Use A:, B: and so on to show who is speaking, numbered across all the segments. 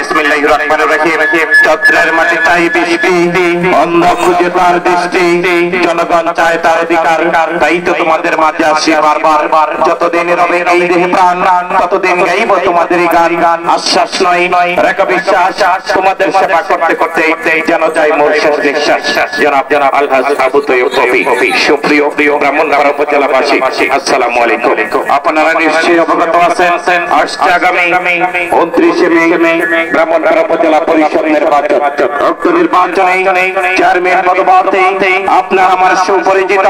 A: বিসমিল্লাহির রহমানির রহিম। চন্দ্রের মাটি চাই বৃষ্টি, অন্ধ খুঁজে তার দৃষ্টি, জনগণ চায় তার অধিকার, তাই তো তোমাদের মাঝে আসি বারবার। যতদিন রবে এই দেহে প্রাণ, ততদিন গাইব তোমাদের গান। আশ্বাস নয় রেখা বিশ্বাস, তোমাদের সেবা করতে করতে যেন যায় মোর শেষ নিঃশ্বাস। জনাব আলহাজ আবু তৈয়ব কবি। সুপ্রিয় ব্রাহ্মণবাড়িয়া উপজেলাবাসী, আসসালামু আলাইকুম। আপনারা নিশ্চয়ই অবগত আছেন আসছে আগামী 29 মে ব্রাহ্মণবাড়িয়া উপজেলা পরিষদ নির্বাচন। উক্ত নির্বাচনে চেয়ারম্যান পদপ্রার্থী আপনার আমার সুপরিচিত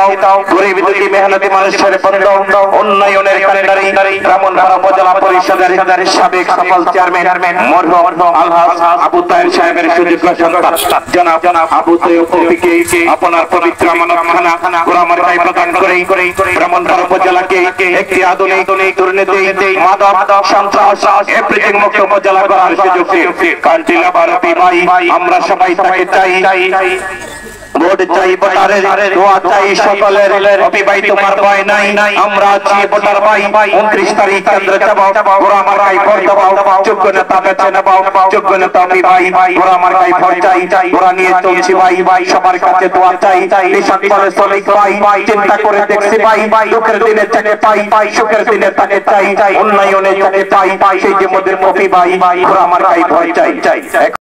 A: গরিব দুঃখী মেহনতি মানুষের বন্ধু, উন্নয়নের কান্ডারি ব্রাহ্মণবাড়িয়া উপজেলা পরিষদের সাবেক সফল চেয়ারম্যান মরহুম আলহাজ আবু তাহের সাহেবের সুযোগ্য সন্তান জনাব আবু তৈয়ব কবিকে আপনার পবিত্র আমানতখানা গোলামার্কায় প্রদান করে ব্রাহ্মণবাড়িয়া উপজেলাকে একটি আধুনিক দুর্নীতি মাদক সন্ত্রাস এভরিথিং মুক্ত উপজেলা করার সুযোগ দিয়ে কান্টিলা ভারতী ভাই আমরা সবাই তাকে চাই। ভোট চাই ভোটারের, দোয়া চাই সকলের, অবিবাহিত তোমার ভয় নাই, আমরা আছি ভোটার ভাই। 29 তারিখ কেন্দ্র যাব, গোরা মার্কায় ভোট দাও, যোগ্য নেতা বেছে নেব, যোগ্য নেতা ভাই গোরা মার্কায় ভোট চাই। গোরা নিয়ে চলছি ভাই, সবার কাছে দোয়া চাই। কৃষক বলে শ্রমিক ভাই, চিন্তা করে দেখছি ভাই, দুঃখের দিনে তাকে পাই, সুখের দিনে তাকে চাই, উন্নয়নে তাকে পাই, সেই যে মোদের কবি ভাই গোরা মার্কায় ভোট চাই।